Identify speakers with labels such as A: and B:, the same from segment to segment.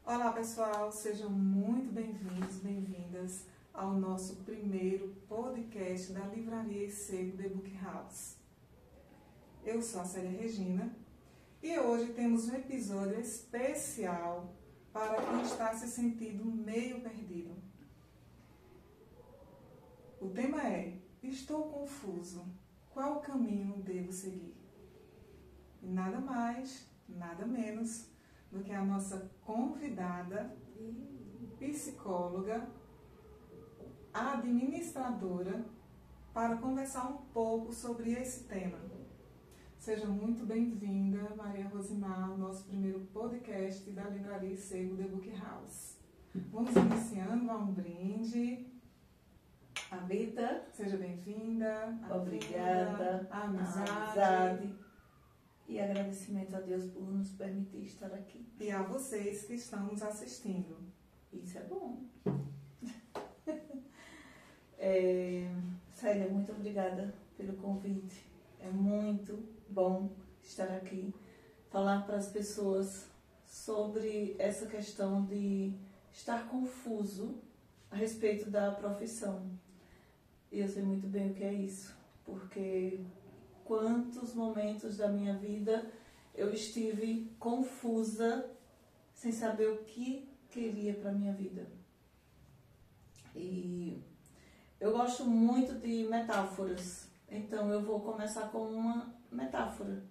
A: Olá pessoal, sejam muito bem-vindos, bem-vindas ao nosso primeiro podcast da Livraria e Sebo The Book House. Eu sou a Célia Regina e hoje temos um episódio especial para quem está se sentindo meio perdido. O tema é: estou confuso, qual caminho devo seguir? E nada mais, nada menos do que a nossa convidada, psicóloga, administradora, para conversar um pouco sobre esse tema. Seja muito bem-vinda, Maria Rosimar, ao nosso primeiro podcast da Livraria e Sebo The Book House. Vamos iniciando a um brinde.
B: Amita,
A: Seja bem-vinda.
B: obrigada.
A: A amizade.
B: E agradecimento a Deus por nos permitir estar aqui.
A: E a vocês que estão nos assistindo.
B: Isso é bom. Célia, muito obrigada pelo convite. É muito bom estar aqui, falar para as pessoas sobre essa questão de estar confuso a respeito da profissão. E eu sei muito bem o que é isso, porque quantos momentos da minha vida eu estive confusa, sem saber o que queria para a minha vida. E eu gosto muito de metáforas, então eu vou começar com uma metáfora.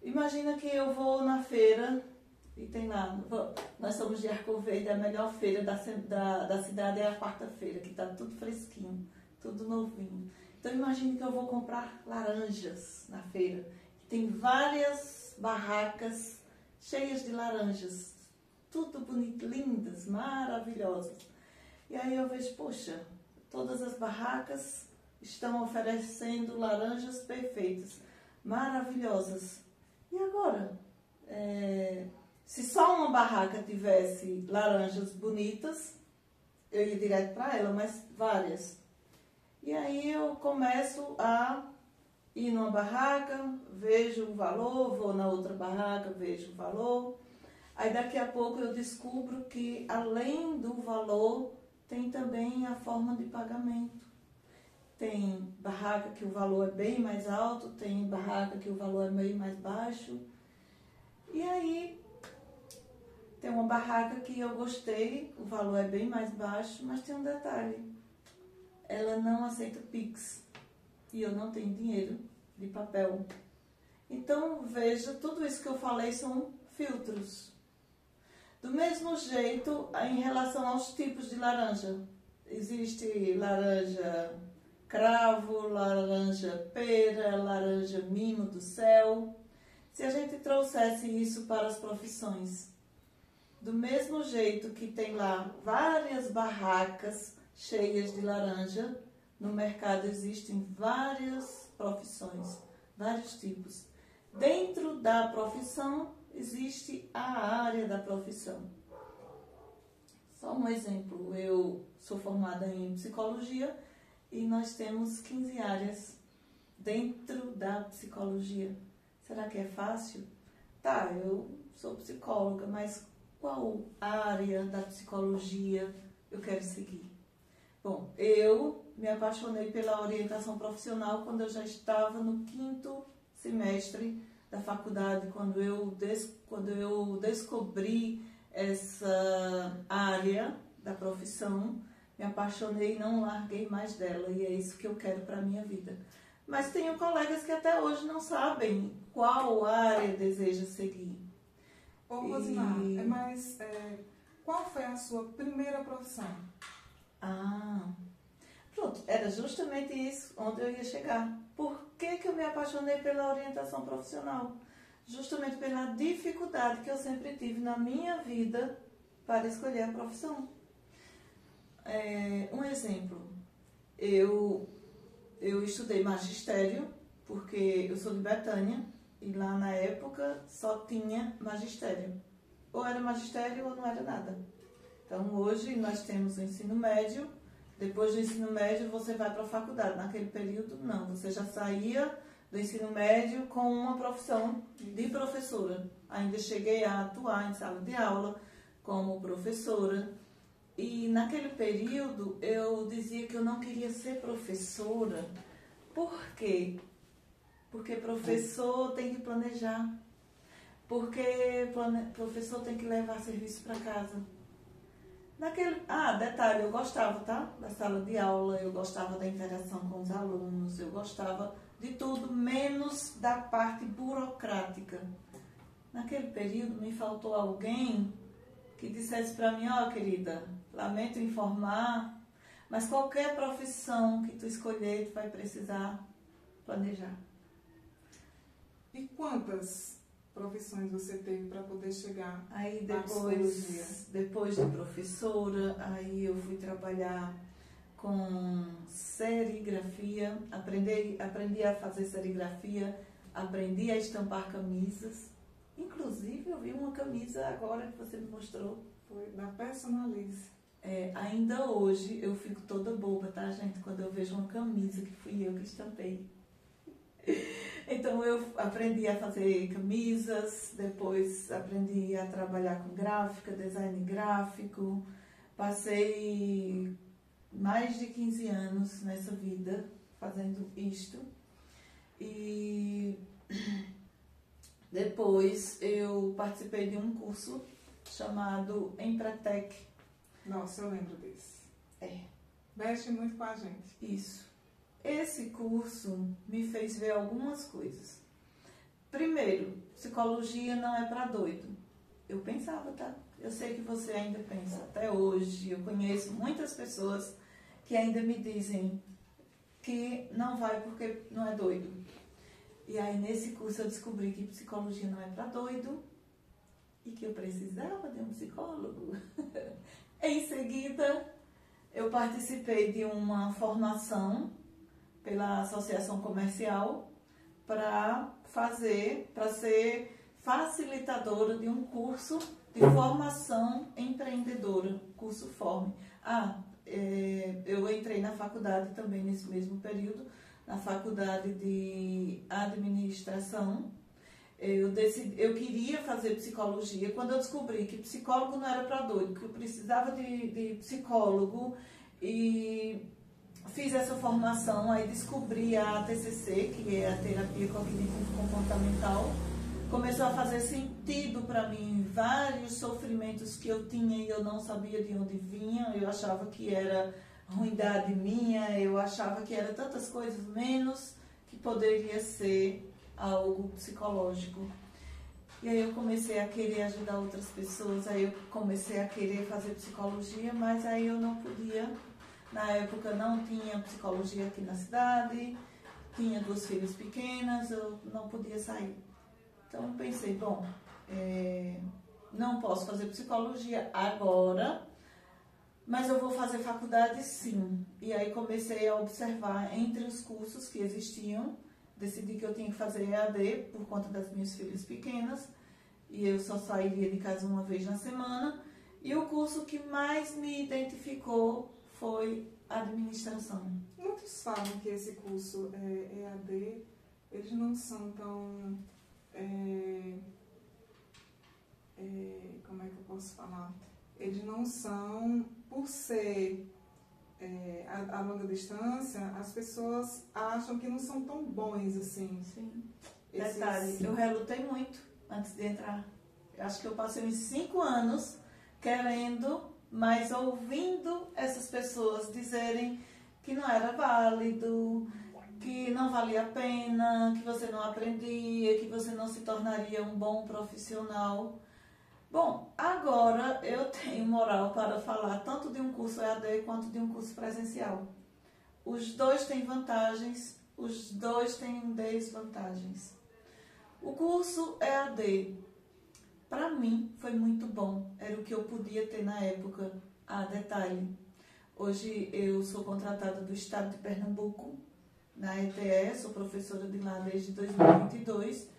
B: Imagina que eu vou na feira e tem lá, nós somos de Arco Verde, a melhor feira da cidade é a quarta-feira, que está tudo fresquinho, tudo novinho. Então imagine que eu vou comprar laranjas na feira. Tem várias barracas cheias de laranjas, tudo bonito, lindas, maravilhosas. E aí eu vejo, poxa, todas as barracas estão oferecendo laranjas perfeitas, maravilhosas. E agora? Se só uma barraca tivesse laranjas bonitas, eu ia direto para ela, mas várias. E aí eu começo a ir numa barraca, vejo o valor, vou na outra barraca, vejo o valor. Aí daqui a pouco eu descubro que além do valor, tem também a forma de pagamento. Tem barraca que o valor é bem mais alto, tem barraca que o valor é meio mais baixo. E aí tem uma barraca que eu gostei, o valor é bem mais baixo, mas tem um detalhe. Ela não aceita Pix e eu não tenho dinheiro de papel. Então, veja, tudo isso que eu falei são filtros. Do mesmo jeito, em relação aos tipos de laranja. Existe laranja cravo, laranja pera, laranja mimo do céu. Se a gente trouxesse isso para as profissões, do mesmo jeito que tem lá várias barracas cheias de laranja, no mercado existem várias profissões, vários tipos. Dentro da profissão existe a área da profissão. Só um exemplo, eu sou formada em psicologia e nós temos 15 áreas dentro da psicologia. Será que é fácil? Tá, eu sou psicóloga, mas qual área da psicologia eu quero seguir? Bom, eu me apaixonei pela orientação profissional quando eu já estava no 5º semestre da faculdade, quando eu descobri essa área da profissão, me apaixonei e não larguei mais dela, e é isso que eu quero para a minha vida. Mas tenho colegas que até hoje não sabem qual área deseja seguir.
A: Ô Rosimar, qual foi a sua primeira profissão?
B: Pronto, era justamente isso onde eu ia chegar. Por que eu me apaixonei pela orientação profissional? Justamente pela dificuldade que eu sempre tive na minha vida para escolher a profissão. Um exemplo, eu estudei magistério, porque eu sou de Betânia, e lá na época só tinha magistério. Ou era magistério ou não era nada. Então hoje nós temos o ensino médio, depois do ensino médio você vai para a faculdade. Naquele período não, você já saía do ensino médio com uma profissão de professora. Ainda cheguei a atuar em sala de aula, como professora. E naquele período eu dizia que eu não queria ser professora. Por quê? Porque professor tem que planejar. Porque professor tem que levar serviço para casa. Detalhe, eu gostava, tá? Da sala de aula, eu gostava da interação com os alunos, eu gostava de tudo, menos da parte burocrática. Naquele período me faltou alguém que dissesse para mim, querida, lamento informar, mas qualquer profissão que tu escolher, tu vai precisar planejar.
A: E quantas profissões você teve para poder chegar
B: aí
A: à psicologia?
B: Depois de professora, aí eu fui trabalhar com serigrafia, aprendi a fazer serigrafia, aprendi a estampar camisas. Inclusive, eu vi uma camisa agora que você me mostrou.
A: Foi da Personalize.
B: Ainda hoje eu fico toda boba, tá, gente? Quando eu vejo uma camisa que fui eu que estampei. Então eu aprendi a fazer camisas, depois aprendi a trabalhar com gráfica, design gráfico. Passei mais de 15 anos nessa vida fazendo isto. E depois eu participei de um curso chamado Empretec.
A: Nossa, eu lembro desse. Mexe muito com a gente.
B: Isso. Esse curso me fez ver algumas coisas. Primeiro, psicologia não é para doido. Eu pensava, tá? Eu sei que você ainda pensa. Até hoje, eu conheço muitas pessoas que ainda me dizem que não vai porque não é doido. E aí, nesse curso, eu descobri que psicologia não é para doido e que eu precisava de um psicólogo. Em seguida, eu participei de uma formação pela Associação Comercial para ser facilitadora de um curso de formação empreendedora, curso Forme. Eu entrei na faculdade também nesse mesmo período, na faculdade de administração. Eu queria fazer psicologia. Quando eu descobri que psicólogo não era para doido, que eu precisava de psicólogo, e fiz essa formação, aí descobri a TCC, que é a terapia cognitivo-comportamental. Começou a fazer sentido para mim vários sofrimentos que eu tinha e eu não sabia de onde vinha. Eu achava que era ruindade minha, eu achava que era tantas coisas, menos que poderia ser algo psicológico. E aí eu comecei a querer ajudar outras pessoas, aí eu comecei a querer fazer psicologia, mas aí eu não podia. Na época não tinha psicologia aqui na cidade, tinha 2 filhas pequenas, eu não podia sair. Então eu pensei, não posso fazer psicologia agora, mas eu vou fazer faculdade sim. E aí comecei a observar entre os cursos que existiam, decidi que eu tinha que fazer EAD por conta das minhas filhas pequenas, e eu só sairia de casa uma vez na semana. E o curso que mais me identificou foi administração.
A: Muitos falam que esse curso EAD, eles não são tão... como é que eu posso falar? Eles não são, por ser a longa distância, as pessoas acham que não são tão bons assim.
B: Sim. Detalhe, eu relutei muito antes de entrar. Eu acho que eu passei uns 5 anos querendo, mas ouvindo essas pessoas dizerem que não era válido, que não valia a pena, que você não aprendia, que você não se tornaria um bom profissional. Bom, agora eu tenho moral para falar tanto de um curso EAD quanto de um curso presencial. Os dois têm vantagens, os dois têm desvantagens. O curso EAD, para mim, foi muito bom. Era o que eu podia ter na época. Detalhe, hoje eu sou contratada do estado de Pernambuco, na ETE, sou professora de lá desde 2022.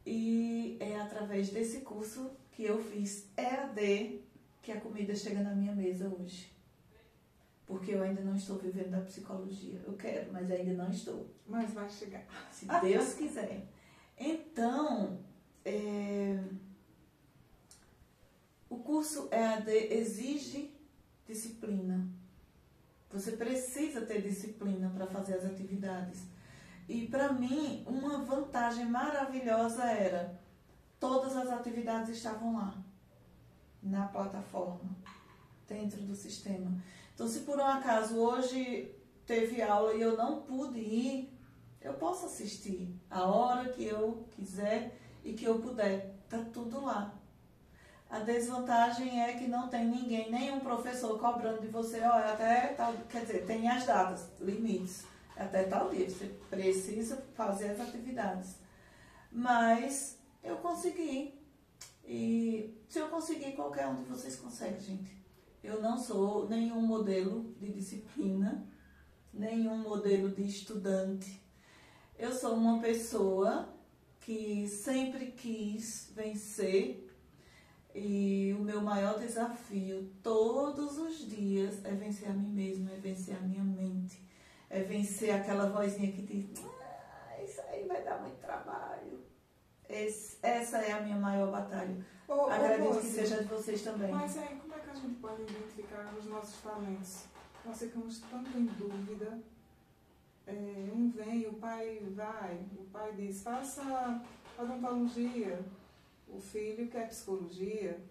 B: E é através desse curso que eu fiz EAD que a comida chega na minha mesa hoje. Porque eu ainda não estou vivendo da psicologia. Eu quero, mas ainda não estou.
A: Mas vai chegar.
B: Se Deus quiser. Então, o curso curso exige disciplina. Você precisa ter disciplina para fazer as atividades. E para mim, uma vantagem maravilhosa era todas as atividades estavam lá, na plataforma, dentro do sistema. Então, se por um acaso hoje teve aula e eu não pude ir, eu posso assistir a hora que eu quiser e que eu puder. Está tudo lá. A desvantagem é que não tem ninguém, nenhum professor cobrando de você, olha, até tal, quer dizer, tem as datas, limites, até tal dia, você precisa fazer as atividades. Mas eu consegui. E se eu conseguir, qualquer um de vocês consegue, gente. Eu não sou nenhum modelo de disciplina, nenhum modelo de estudante. Eu sou uma pessoa que sempre quis vencer. E o meu maior desafio todos os dias é vencer a mim mesma, é vencer a minha mente, é vencer aquela vozinha que diz, isso aí vai dar muito trabalho. Essa é a minha maior batalha. Acredito que seja de vocês também.
A: Mas aí, como é que a gente pode identificar os nossos talentos? Nós ficamos tanto em dúvida. Um vem, o pai vai, o pai diz, faça odontologia. O filho quer psicologia.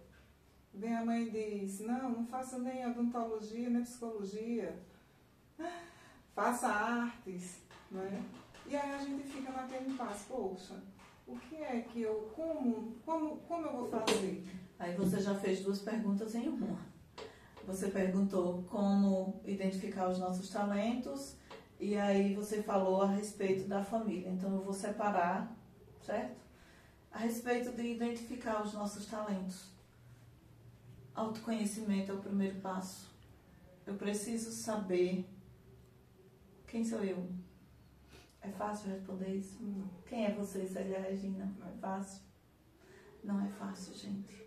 A: Vem a mãe e diz, não faça nem odontologia, nem psicologia. Faça artes, não é? E aí a gente fica naquele impasse, poxa, o que é que eu, como eu vou fazer?
B: Aí você já fez 2 perguntas em uma. Você perguntou como identificar os nossos talentos e aí você falou a respeito da família. Então eu vou separar, certo? A respeito de identificar os nossos talentos. Autoconhecimento é o primeiro passo. Eu preciso saber quem sou eu. É fácil responder isso?
A: Não.
B: Quem é você, Célia Regina? Não é fácil? Não é fácil, gente.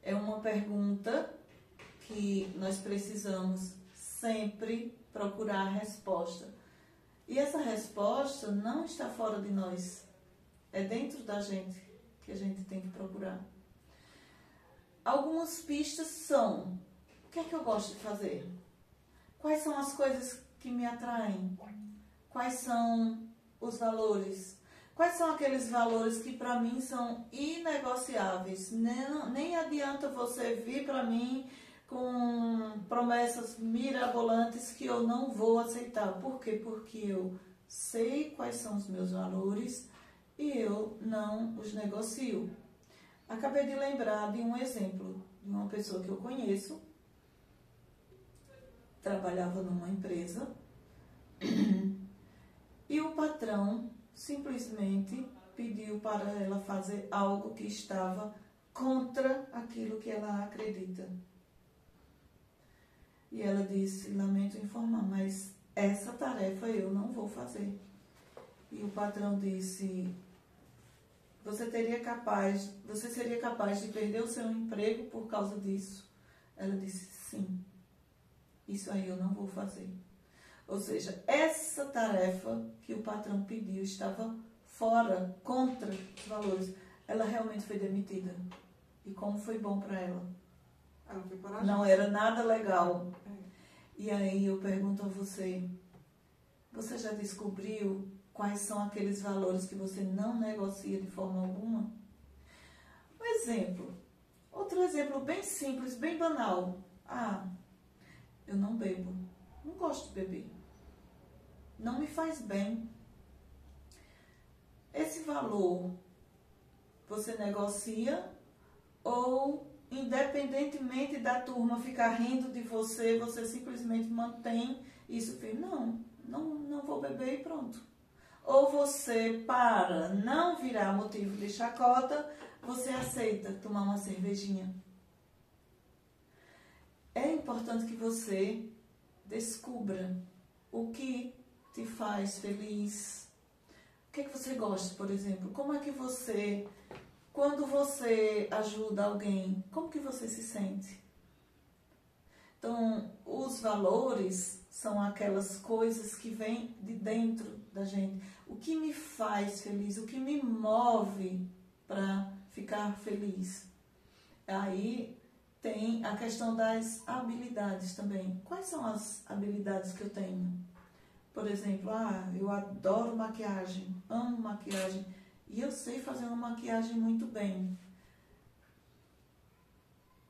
B: É uma pergunta que nós precisamos sempre procurar a resposta. E essa resposta não está fora de nós. É dentro da gente que a gente tem que procurar. Algumas pistas são: o que é que eu gosto de fazer? Quais são as coisas que me atraem? Quais são os valores? Quais são aqueles valores que para mim são inegociáveis? Nem adianta você vir para mim com promessas mirabolantes que eu não vou aceitar. Por quê? Porque eu sei quais são os meus valores e eu não os negocio. Acabei de lembrar de um exemplo de uma pessoa que eu conheço, trabalhava numa empresa e o patrão simplesmente pediu para ela fazer algo que estava contra aquilo que ela acredita. E ela disse, lamento informar, mas essa tarefa eu não vou fazer. E o patrão disse, você seria capaz de perder o seu emprego por causa disso? Ela disse, sim, isso aí eu não vou fazer. Ou seja, essa tarefa que o patrão pediu estava fora, contra os valores. Ela realmente foi demitida. E como foi bom para ela?
A: Ela foi corajosa.
B: Não era nada legal. E aí eu pergunto a você, você já descobriu quais são aqueles valores que você não negocia de forma alguma? Um exemplo, outro exemplo bem simples, bem banal. Eu não bebo, não gosto de beber, não me faz bem. Esse valor você negocia ou, independentemente da turma ficar rindo de você, você simplesmente mantém isso firme? Não vou beber e pronto. Ou você, para não virar motivo de chacota, você aceita tomar uma cervejinha. É importante que você descubra o que te faz feliz. O que é que você gosta, por exemplo? Como é que você, quando você ajuda alguém, como que você se sente? Então, os valores são aquelas coisas que vêm de dentro da gente. O que me faz feliz, o que me move para ficar feliz. Aí tem a questão das habilidades também. Quais são as habilidades que eu tenho? Por exemplo, eu adoro maquiagem, amo maquiagem e eu sei fazer uma maquiagem muito bem.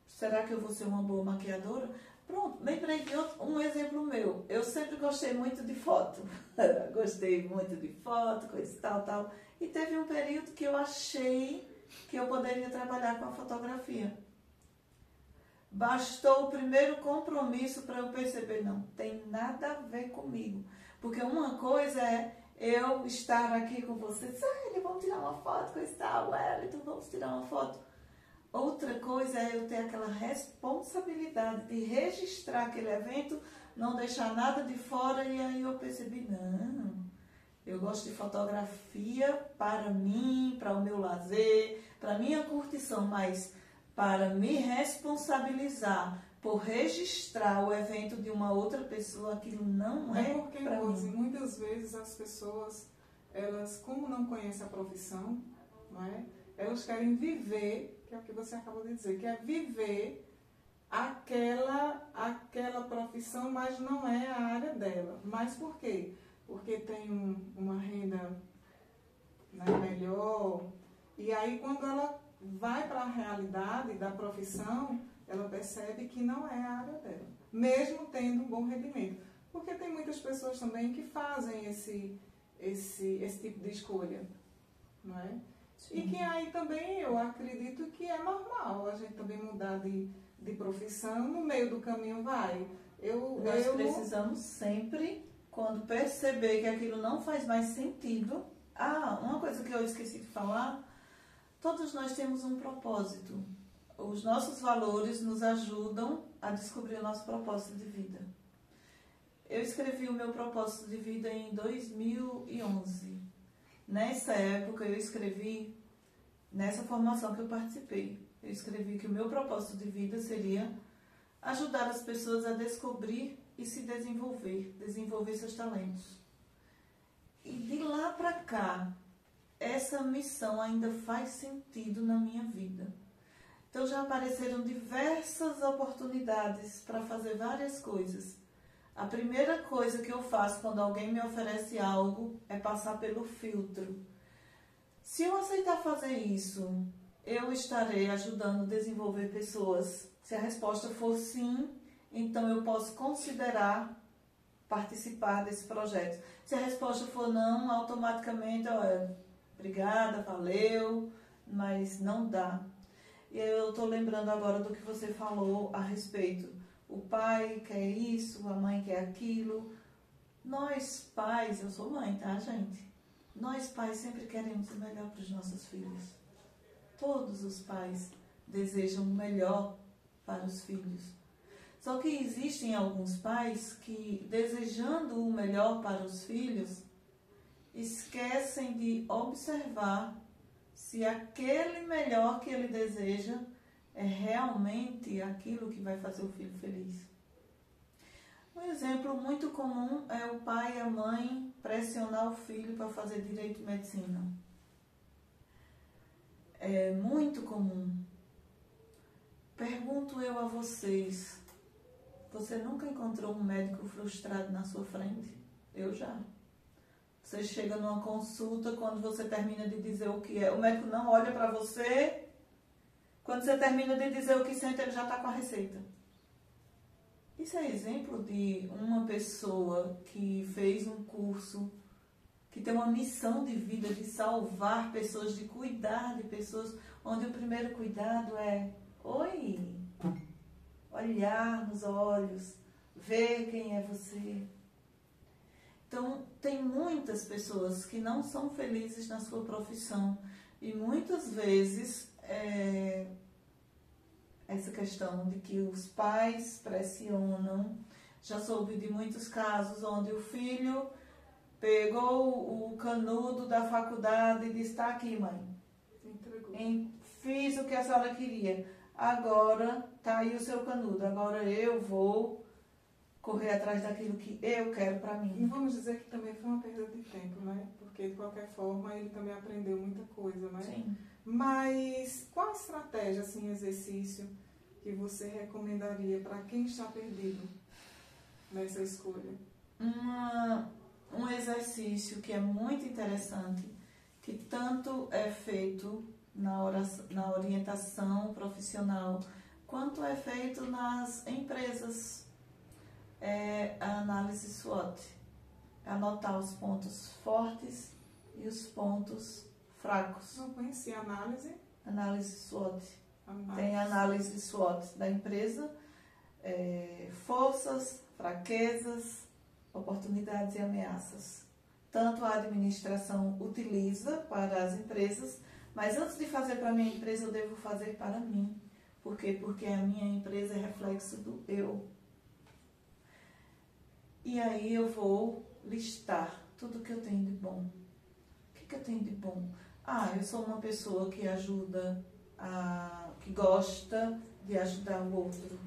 B: Será que eu vou ser uma boa maquiadora? Pronto, lembrei de um exemplo meu. Eu sempre gostei muito de foto. Gostei muito de foto, coisa tal. E teve um período que eu achei que eu poderia trabalhar com a fotografia. Bastou o primeiro compromisso para eu perceber, não tem nada a ver comigo. Porque uma coisa é eu estar aqui com vocês, vamos tirar uma foto com esse tal, Wellington, vamos tirar uma foto. Outra coisa é eu ter aquela responsabilidade de registrar aquele evento, não deixar nada de fora, e aí eu percebi, não, eu gosto de fotografia para mim, para o meu lazer, para a minha curtição, mas para me responsabilizar por registrar o evento de uma outra pessoa, aquilo não é
A: porque, Rose, muitas vezes as pessoas, elas, como não conhecem a profissão, não é? Elas querem viver, que é o que você acabou de dizer, que é viver aquela profissão, mas não é a área dela. Mas por quê? Porque tem uma renda, né, melhor, e aí quando ela vai para a realidade da profissão, ela percebe que não é a área dela, mesmo tendo um bom rendimento. Porque tem muitas pessoas também que fazem esse tipo de escolha, não é? Sim. E que aí também eu acredito que é normal a gente também mudar de profissão, no meio do caminho vai.
B: Nós precisamos sempre, quando perceber que aquilo não faz mais sentido. Uma coisa que eu esqueci de falar, todos nós temos um propósito. Os nossos valores nos ajudam a descobrir o nosso propósito de vida. Eu escrevi o meu propósito de vida em 2011. Nessa época eu escrevi, nessa formação que eu participei, eu escrevi que o meu propósito de vida seria ajudar as pessoas a descobrir e se desenvolver seus talentos. E de lá para cá, essa missão ainda faz sentido na minha vida. Então já apareceram diversas oportunidades para fazer várias coisas. A primeira coisa que eu faço quando alguém me oferece algo é passar pelo filtro. Se eu aceitar fazer isso, eu estarei ajudando a desenvolver pessoas. Se a resposta for sim, então eu posso considerar participar desse projeto. Se a resposta for não, automaticamente, obrigada, valeu, mas não dá. E eu estou lembrando agora do que você falou a respeito. O pai quer isso, a mãe quer aquilo. Nós pais, eu sou mãe, tá, gente? Nós pais sempre queremos o melhor para os nossos filhos. Todos os pais desejam o melhor para os filhos. Só que existem alguns pais que, desejando o melhor para os filhos, esquecem de observar se aquele melhor que ele deseja é realmente aquilo que vai fazer o filho feliz. Um exemplo muito comum é o pai e a mãe pressionar o filho para fazer direito e medicina. É muito comum. Pergunto eu a vocês, você nunca encontrou um médico frustrado na sua frente? Eu já. Você chega numa consulta, quando você termina de dizer o que é, o médico não olha para você. Quando você termina de dizer o que sente, ele já está com a receita. Isso é exemplo de uma pessoa que fez um curso, que tem uma missão de vida de salvar pessoas, de cuidar de pessoas, onde o primeiro cuidado é, olhar nos olhos, ver quem é você. Então, tem muitas pessoas que não são felizes na sua profissão e muitas vezes essa questão de que os pais pressionam. Já soube de muitos casos onde o filho pegou o canudo da faculdade e disse, está aqui, mãe.
A: Entregou.
B: Fiz o que a senhora queria. Agora está aí o seu canudo. Agora eu vou correr atrás daquilo que eu quero para mim.
A: E vamos dizer que também foi uma perda de tempo, né? Porque, de qualquer forma, ele também aprendeu muita coisa, né?
B: Sim.
A: Mas qual a estratégia, assim, exercício que você recomendaria para quem está perdido nessa escolha?
B: Um exercício que é muito interessante, que tanto é feito na orientação profissional, quanto é feito nas empresas, é a análise SWOT. Anotar os pontos fortes e os pontos fracos.
A: Não conhecia a análise?
B: Análise SWOT. Tem a análise SWOT da empresa, forças, fraquezas, oportunidades e ameaças. Tanto a administração utiliza para as empresas, mas antes de fazer para a minha empresa, eu devo fazer para mim. Por quê? Porque a minha empresa é reflexo do eu. E aí eu vou listar tudo que eu tenho de bom. O que eu tenho de bom? Eu sou uma pessoa que ajuda, que gosta de ajudar o outro.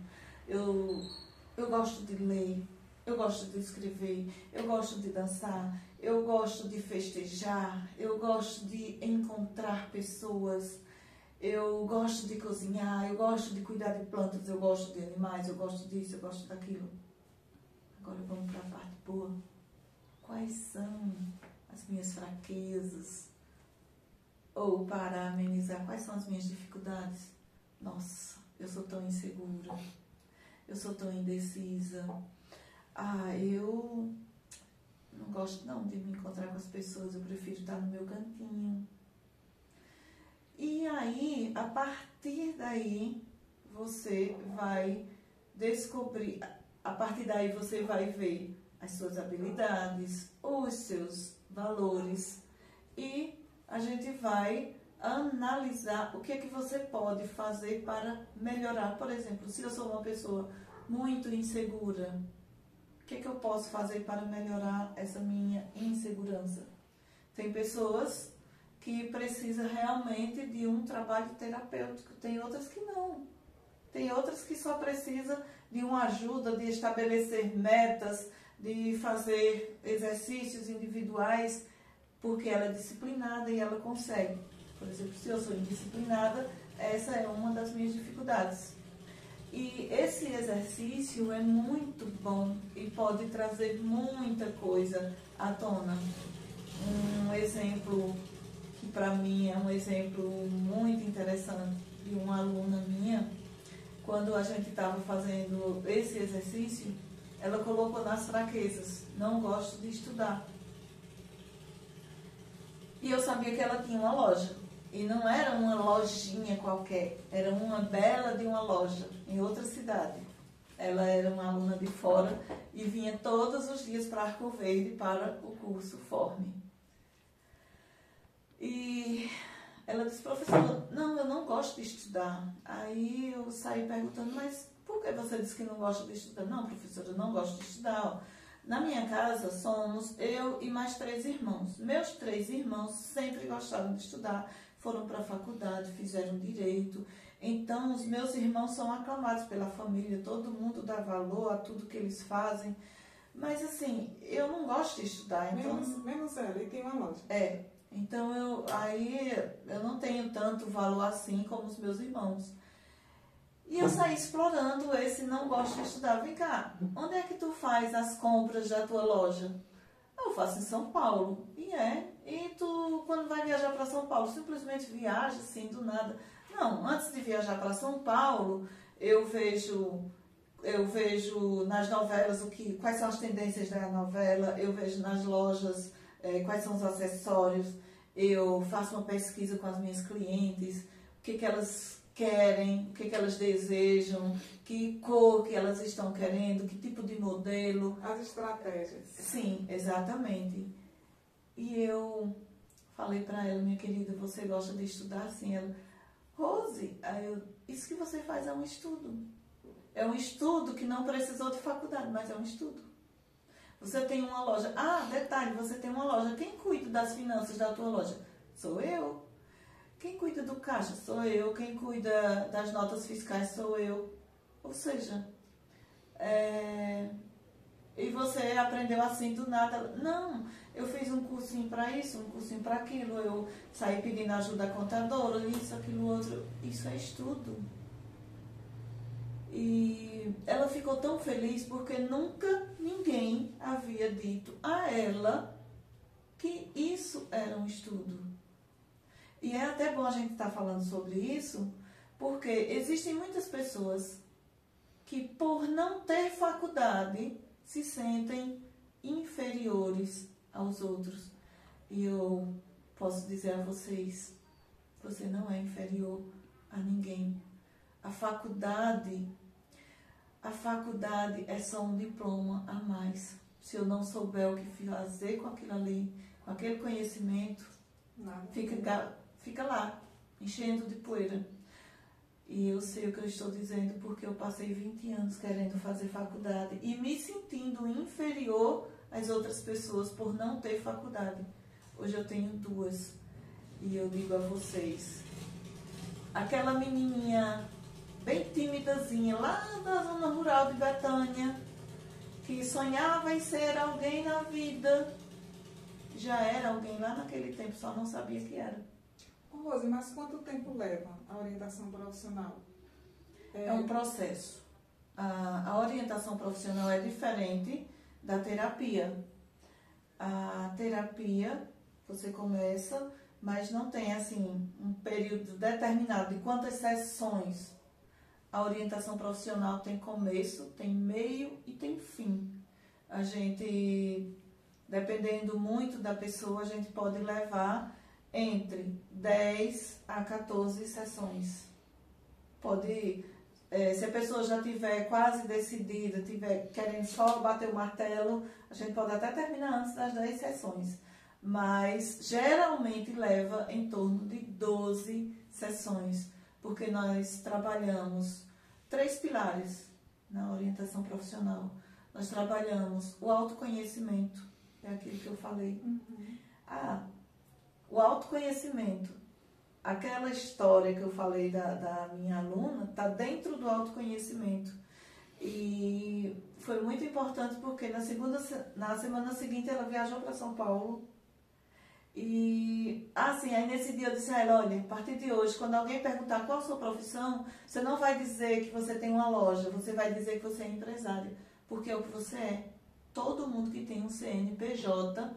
B: Eu gosto de ler, eu gosto de escrever, eu gosto de dançar, eu gosto de festejar, eu gosto de encontrar pessoas, eu gosto de cozinhar, eu gosto de cuidar de plantas, eu gosto de animais, eu gosto disso, eu gosto daquilo. Agora vamos para a parte boa. Quais são as minhas fraquezas? Ou para amenizar, quais são as minhas dificuldades? Nossa, eu sou tão insegura, eu sou tão indecisa. Eu não gosto não de me encontrar com as pessoas, eu prefiro estar no meu cantinho. E aí, a partir daí, você vai descobrir, a partir daí você vai ver as suas habilidades, os seus valores, e a gente vai analisar o que é que você pode fazer para melhorar. Por exemplo, se eu sou uma pessoa muito insegura, o que é que eu posso fazer para melhorar essa minha insegurança? Tem pessoas que precisam realmente de um trabalho terapêutico, tem outras que não. Tem outras que só precisam de uma ajuda, de estabelecer metas, de fazer exercícios individuais, porque ela é disciplinada e ela consegue. Por exemplo, se eu sou indisciplinada, essa é uma das minhas dificuldades. E esse exercício é muito bom e pode trazer muita coisa à tona. Um exemplo que para mim é um exemplo muito interessante de uma aluna minha, quando a gente estava fazendo esse exercício, ela colocou nas fraquezas: não gosto de estudar. E eu sabia que ela tinha uma loja. E não era uma lojinha qualquer, era uma bela de uma loja em outra cidade. Ela era uma aluna de fora e vinha todos os dias para Arco Verde para o curso Forme. E ela disse: professora, não, eu não gosto de estudar. Aí eu saí perguntando: mas por que você disse que não gosta de estudar? Não, professora, eu não gosto de estudar. Na minha casa somos eu e mais 3 irmãos. Meus 3 irmãos sempre gostaram de estudar, foram para a faculdade, fizeram direito. Então, os meus irmãos são aclamados pela família, todo mundo dá valor a tudo que eles fazem. Mas, assim, eu não gosto de estudar. Então,
A: menos ela, e tem uma loja.
B: Então, eu não tenho tanto valor assim como os meus irmãos. E eu saí explorando esse não gosto de estudar. Vem cá, onde é que tu faz as compras da tua loja? Eu faço em São Paulo. E tu, quando vai viajar para São Paulo, simplesmente viaja assim, do nada. Não, antes de viajar para São Paulo, eu vejo nas novelas quais são as tendências da novela, eu vejo nas lojas quais são os acessórios, eu faço uma pesquisa com as minhas clientes, o que elas querem, o que elas desejam, que cor que elas estão querendo, que tipo de modelo.
A: As estratégias.
B: Sim, exatamente. E eu falei para ela: minha querida, você gosta de estudar? Sim. Ela: Rose, isso que você faz é um estudo. É um estudo que não precisou de faculdade, mas é um estudo. Você tem uma loja. Detalhe, você tem uma loja. Quem cuida das finanças da tua loja? Sou eu. Quem cuida do caixa? Sou eu. Quem cuida das notas fiscais? Sou eu. Ou seja, e você aprendeu assim do nada? Não, eu fiz um cursinho para isso, um cursinho para aquilo, eu saí pedindo ajuda à contadora, isso, aquilo, outro. Isso é estudo. E ela ficou tão feliz porque nunca ninguém havia dito a ela que isso era um estudo. E é até bom a gente estar falando sobre isso, porque existem muitas pessoas que, por não ter faculdade, se sentem inferiores aos outros. E eu posso dizer a vocês, você não é inferior a ninguém. A faculdade é só um diploma a mais. Se eu não souber o que fazer com aquilo ali, com aquele conhecimento, fica lá, enchendo de poeira. E eu sei o que eu estou dizendo porque eu passei 20 anos querendo fazer faculdade e me sentindo inferior às outras pessoas por não ter faculdade. Hoje eu tenho 2. E eu digo a vocês, aquela menininha bem timidazinha lá da zona rural de Betânia, que sonhava em ser alguém na vida, já era alguém lá naquele tempo, só não sabia que era.
A: Rose, mas quanto tempo leva a orientação profissional?
B: É um processo. A orientação profissional é diferente da terapia. A terapia, você começa, mas não tem assim um período determinado de quantas sessões. A orientação profissional tem começo, tem meio e tem fim. A gente, dependendo muito da pessoa, a gente pode levar entre 10 a 14 sessões. Pode, se a pessoa já tiver quase decidida, tiver querendo só bater o martelo, a gente pode até terminar antes das 10 sessões. Mas geralmente leva em torno de 12 sessões, porque nós trabalhamos 3 pilares na orientação profissional. Nós trabalhamos o autoconhecimento, é aquilo que eu falei. O autoconhecimento, aquela história que eu falei da minha aluna, está dentro do autoconhecimento. E foi muito importante porque na semana seguinte ela viajou para São Paulo. E assim, aí nesse dia eu disse a ela, olha, a partir de hoje, quando alguém perguntar qual a sua profissão, você não vai dizer que você tem uma loja, você vai dizer que você é empresária, porque é o que você é. Todo mundo que tem um CNPJ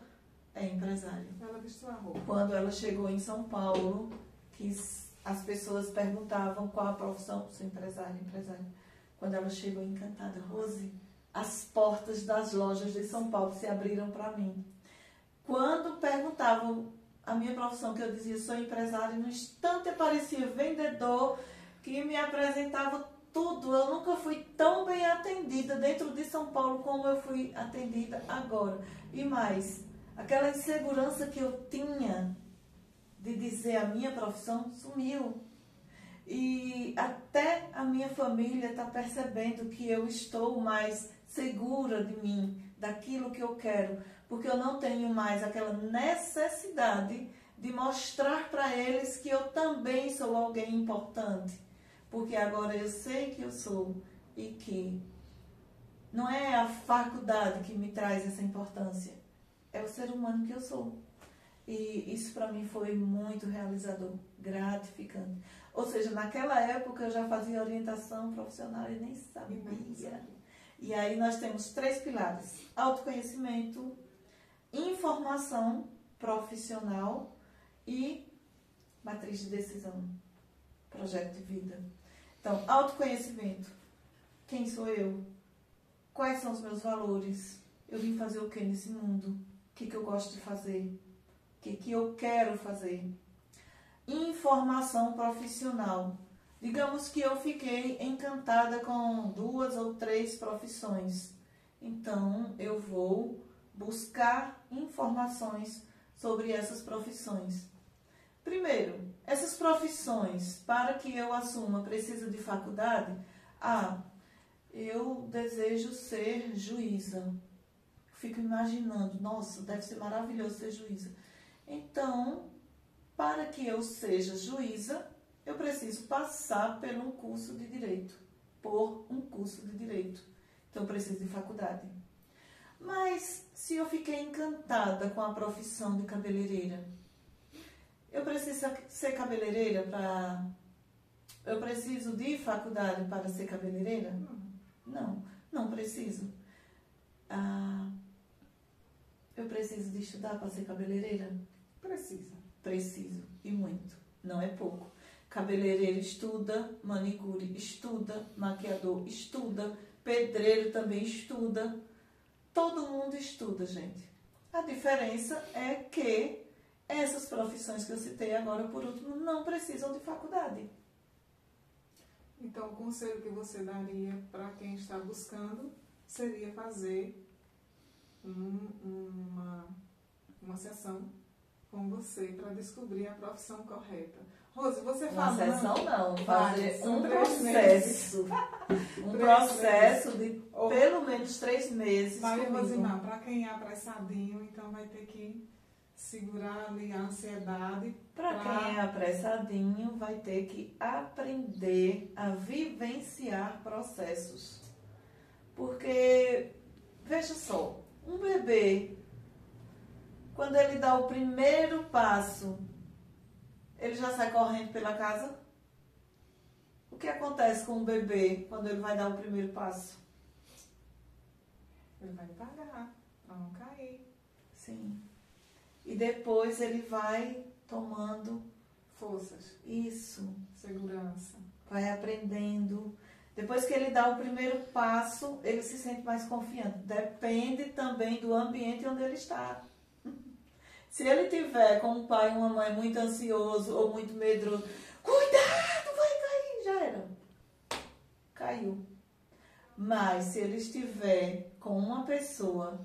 B: é empresário.
A: Ela vestiu a roupa.
B: Quando ela chegou em São Paulo, que as pessoas perguntavam qual a profissão, sou empresária. Quando ela chegou encantada, Rose, as portas das lojas de São Paulo se abriram para mim. Quando perguntavam a minha profissão, que eu dizia sou empresária, no instante aparecia vendedor que me apresentava tudo. Eu nunca fui tão bem atendida dentro de São Paulo como eu fui atendida agora. E mais, aquela insegurança que eu tinha de dizer a minha profissão sumiu. E até a minha família está percebendo que eu estou mais segura de mim, daquilo que eu quero, porque eu não tenho mais aquela necessidade de mostrar para eles que eu também sou alguém importante, porque agora eu sei que eu sou e que não é a faculdade que me traz essa importância, é o ser humano que eu sou. E isso para mim foi muito realizador, gratificante. Ou seja, naquela época eu já fazia orientação profissional e nem sabia. E aí nós temos 3 pilares: autoconhecimento, informação profissional e matriz de decisão, projeto de vida. Então, autoconhecimento. Quem sou eu? Quais são os meus valores? Eu vim fazer o que nesse mundo? O que eu gosto de fazer? O que eu quero fazer? Informação profissional. Digamos que eu fiquei encantada com 2 ou 3 profissões. Então, eu vou buscar informações sobre essas profissões. Primeiro, essas profissões, para que eu assuma, precisa de faculdade? Eu desejo ser juíza. Fico imaginando, nossa, deve ser maravilhoso ser juíza. Então, para que eu seja juíza, eu preciso passar por um curso de direito. Então, eu preciso de faculdade. Mas, se eu fiquei encantada com a profissão de cabeleireira, eu preciso ser cabeleireira para Eu preciso de faculdade para ser cabeleireira? Não, não preciso. Eu preciso de estudar para ser cabeleireira?
A: Precisa.
B: Preciso, e muito. Não é pouco. Cabeleireiro estuda, manicure estuda, maquiador estuda, pedreiro também estuda. Todo mundo estuda, gente. A diferença é que essas profissões que eu citei agora, por último, não precisam de faculdade.
A: Então, o conselho que você daria para quem está buscando seria fazer uma sessão com você para descobrir a profissão correta. Rose, você fala...
B: Uma sessão não, fazer um
A: 3 meses.
B: processo. Um processo de pelo menos 3 meses.
A: Maria Rosimar, para quem é apressadinho, então vai ter que segurar ali a ansiedade.
B: Para quem é apressadinho, vai ter que aprender a vivenciar processos. Porque, veja só, um bebê, quando ele dá o primeiro passo, ele já sai correndo pela casa? O que acontece com um bebê quando ele vai dar o primeiro passo?
A: Ele vai pagar para não cair.
B: Sim. E depois ele vai tomando
A: Forças.
B: isso.
A: Segurança.
B: Vai aprendendo. Depois que ele dá o primeiro passo, ele se sente mais confiante. Depende também do ambiente onde ele está. Se ele tiver com um pai e uma mãe muito ansioso ou muito medroso, cuidado, vai cair, já era. Caiu. Mas se ele estiver com uma pessoa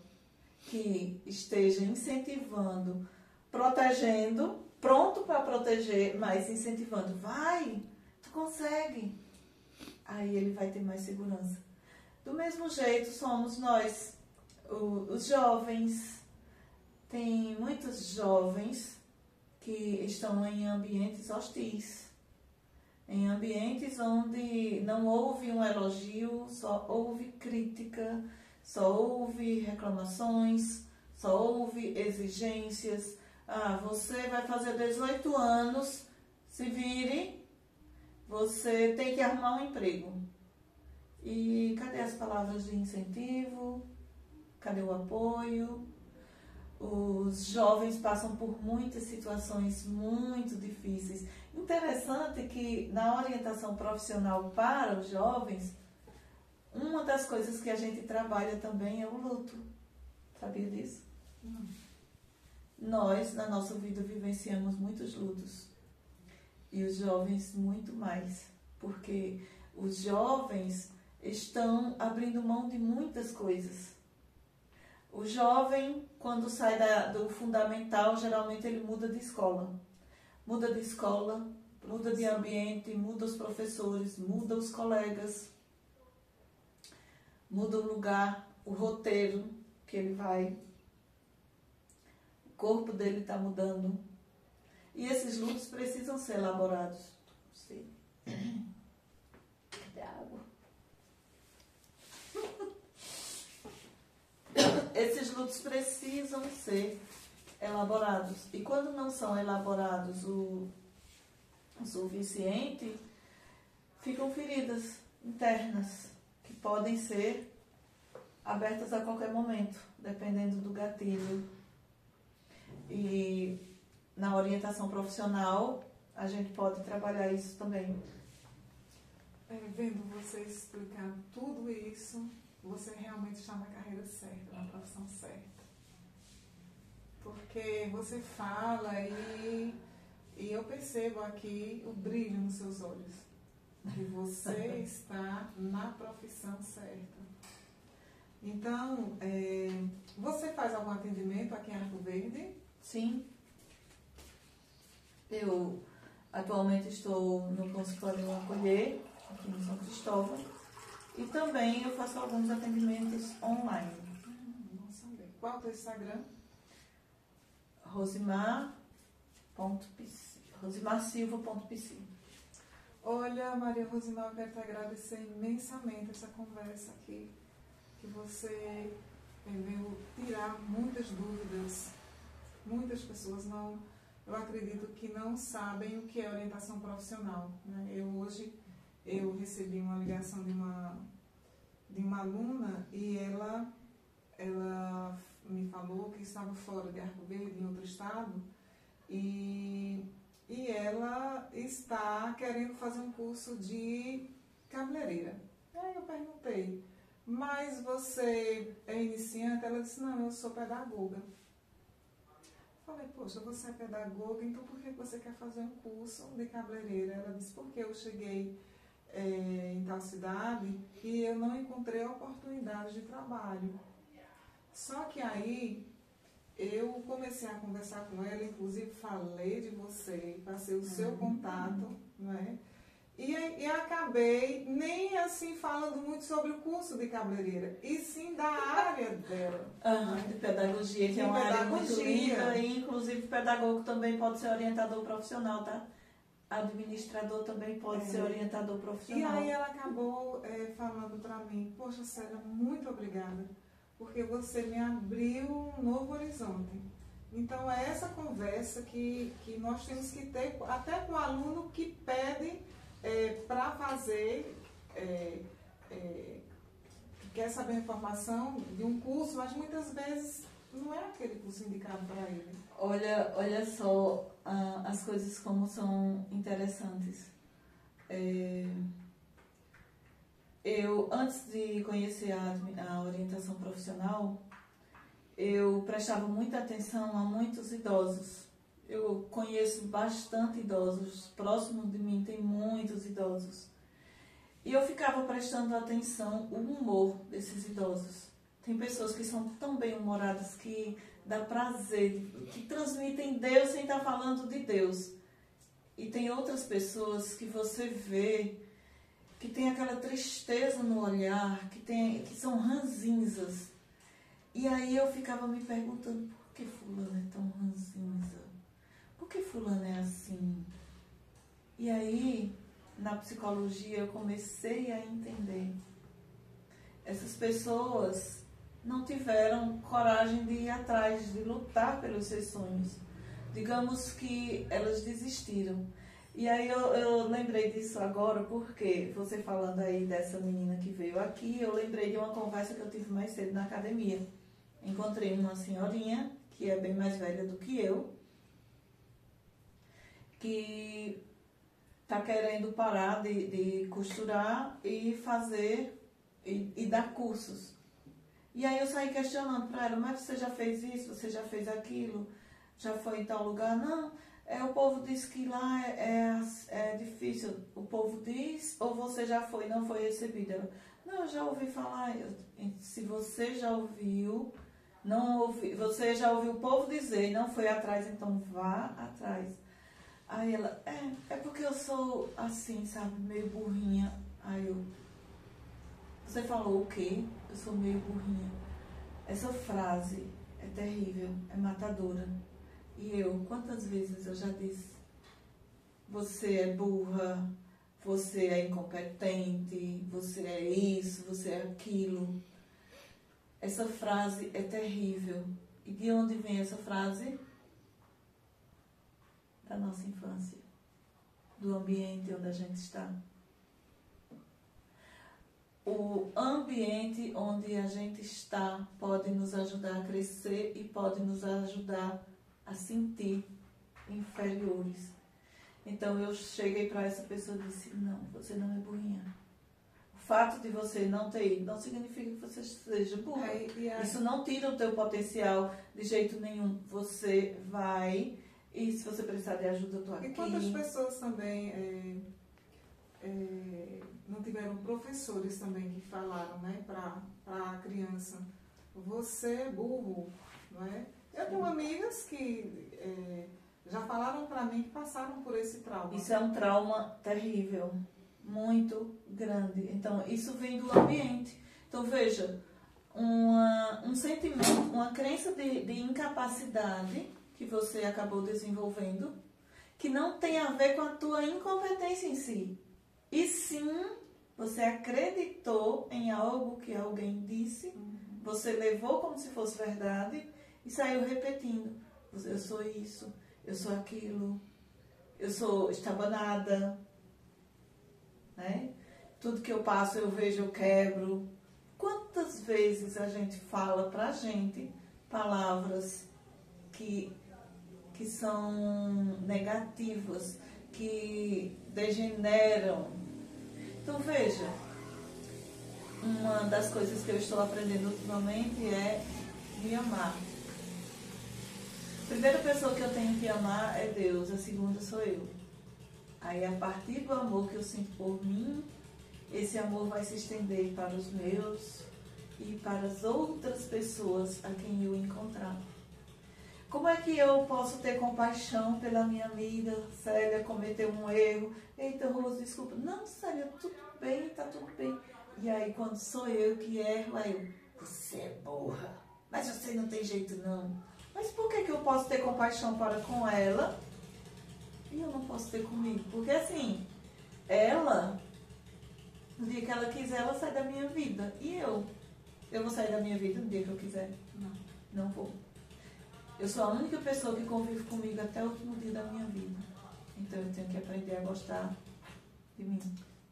B: que esteja incentivando, protegendo, pronto para proteger, mas incentivando, vai, tu consegue. Aí ele vai ter mais segurança. Do mesmo jeito somos nós, os jovens. Tem muitos jovens que estão em ambientes hostis, em ambientes onde não houve um elogio, só houve crítica, só houve reclamações, só houve exigências. Você vai fazer 18 anos, se vire, você tem que arrumar um emprego. E cadê as palavras de incentivo? Cadê o apoio? Os jovens passam por muitas situações muito difíceis. Interessante que na orientação profissional para os jovens, uma das coisas que a gente trabalha também é o luto. Sabia disso? Nós, na nossa vida, vivenciamos muitos lutos. E os jovens muito mais. Porque os jovens estão abrindo mão de muitas coisas. O jovem, quando sai do fundamental, geralmente ele muda de escola. Muda de escola, muda de ambiente, muda os professores, muda os colegas, muda o lugar, o roteiro que ele vai. O corpo dele está mudando. E esses lutos precisam ser elaborados. Sim. Cadê a água? Esses lutos precisam ser elaborados. E quando não são elaborados o suficiente, ficam feridas internas que podem ser abertas a qualquer momento, dependendo do gatilho. E na orientação profissional, a gente pode trabalhar isso também.
A: Vendo você explicar tudo isso, você realmente está na carreira certa, na profissão certa. Porque você fala e eu percebo aqui o brilho nos seus olhos. Que você está na profissão certa. Então, você faz algum atendimento aqui em Arco Verde?
B: Sim. Eu atualmente estou no consultório Acolher, aqui em São Cristóvão. E também eu faço alguns atendimentos online.
A: Não saber. Qual é o teu Instagram?
B: rosimarsilva.pc.
A: Olha, Maria Rosimar, eu quero te agradecer imensamente essa conversa aqui. Que você veio tirar muitas dúvidas. Muitas pessoas não eu acredito que não sabem o que é orientação profissional, né? Hoje eu recebi uma ligação de uma aluna e ela me falou que estava fora de Arco Verde, em outro estado, e ela está querendo fazer um curso de cabeleireira. Aí eu perguntei, mas você é iniciante? Ela disse, não, eu sou pedagoga. Falei, poxa, você é pedagoga, então por que você quer fazer um curso de cabeleireira? Ela disse, porque eu cheguei em tal cidade e eu não encontrei oportunidade de trabalho. Só que aí eu comecei a conversar com ela, inclusive falei de você, passei o seu contato, né? E acabei nem assim falando muito sobre o curso de cabeleireira, e sim da área dela.
B: De pedagogia, que é uma área muito linda, e inclusive pedagogo também pode ser orientador profissional, tá? Administrador também pode ser orientador profissional.
A: E aí ela acabou falando para mim, poxa, Célia, muito obrigada, porque você me abriu um novo horizonte. Então é essa conversa que nós temos que ter, até com o aluno que pede para fazer, quer saber a informação de um curso, mas muitas vezes não é aquele curso indicado para ele.
B: Olha só as coisas como são interessantes. Eu, antes de conhecer a orientação profissional, eu prestava muita atenção a muitos idosos. Eu conheço bastante idosos, próximo de mim tem muitos idosos. E eu ficava prestando atenção o humor desses idosos. Tem pessoas que são tão bem-humoradas que dá prazer, que transmitem Deus sem estar falando de Deus. E tem outras pessoas que você vê que tem aquela tristeza no olhar, que são ranzinzas. E aí eu ficava me perguntando, por que fulano é tão ranzinza? Por que fulano é assim? E aí, na psicologia, eu comecei a entender. Essas pessoas não tiveram coragem de ir atrás, de lutar pelos seus sonhos. Digamos que elas desistiram. E aí eu lembrei disso agora, porque você falando aí dessa menina que veio aqui, eu lembrei de uma conversa que eu tive mais cedo na academia. Encontrei uma senhorinha, que é bem mais velha do que eu, que está querendo parar de costurar e fazer, e dar cursos. E aí eu saí questionando para ela, mas você já fez isso, você já fez aquilo, já foi em tal lugar? Não, o povo diz que lá é difícil. O povo diz, ou você já foi, não foi recebida? Ela, não, eu já ouvi falar. Se você já ouviu, você já ouviu o povo dizer e não foi atrás, então vá atrás. Aí ela, é porque eu sou assim, sabe, meio burrinha. Aí eu, você falou o quê? Eu sou meio burrinha. Essa frase é terrível, é matadora. E quantas vezes eu já disse, você é burra, você é incompetente, você é isso, você é aquilo. Essa frase é terrível. E de onde vem essa frase? Da nossa infância, do ambiente onde a gente está. O ambiente onde a gente está pode nos ajudar a crescer e pode nos ajudar a sentir inferiores. Então eu cheguei para essa pessoa e disse, não, você não é burrinha. O fato de você não ter ido não significa que você seja burra. Isso não tira o teu potencial de jeito nenhum. Você vai, e se você precisar de ajuda, eu estou aqui.
A: E quantas pessoas também não tiveram professores também que falaram, né, para a criança, você é burro, não é? Eu tenho amigas que já falaram para mim que passaram por esse trauma.
B: Isso é um trauma terrível, muito grande. Então, isso vem do ambiente. Então, veja, um sentimento, uma crença de incapacidade que você acabou desenvolvendo, que não tem a ver com a tua incompetência em si. E sim, você acreditou em algo que alguém disse, você levou como se fosse verdade e saiu repetindo. Eu sou isso, eu sou aquilo, eu sou estabanada, né? Tudo que eu passo, eu vejo, eu quebro. Quantas vezes a gente fala pra gente palavras que são negativas, que degeneram. Então veja, uma das coisas que eu estou aprendendo ultimamente é me amar. A primeira pessoa que eu tenho que amar é Deus, a segunda sou eu. Aí a partir do amor que eu sinto por mim, esse amor vai se estender para os meus e para as outras pessoas a quem eu encontrar. Como é que eu posso ter compaixão pela minha amiga? Célia cometeu um erro. Eita, Rose, desculpa. Não, Célia, tudo bem, tá tudo bem. E aí, quando sou eu que erro, aí eu, você é burra, mas você não tem jeito não. Mas por que eu posso ter compaixão para com ela e eu não posso ter comigo? Porque assim, ela, no dia que ela quiser, ela sai da minha vida. E eu vou sair da minha vida no dia que eu quiser? Não vou. Eu sou a única pessoa que convive comigo até o último dia da minha vida. Então eu tenho que aprender a gostar de mim.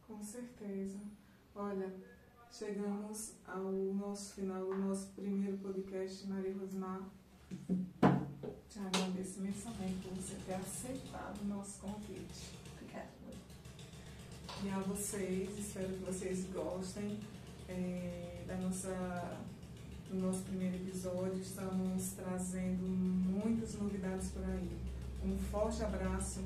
A: Com certeza. Olha, chegamos ao nosso final do nosso primeiro podcast, Maria Rosmar. Te agradeço imensamente por você ter aceitado o nosso convite.
B: Obrigada.
A: E a vocês, espero que vocês gostem do nosso primeiro episódio. Estamos trazendo muitas novidades por aí. Um forte abraço.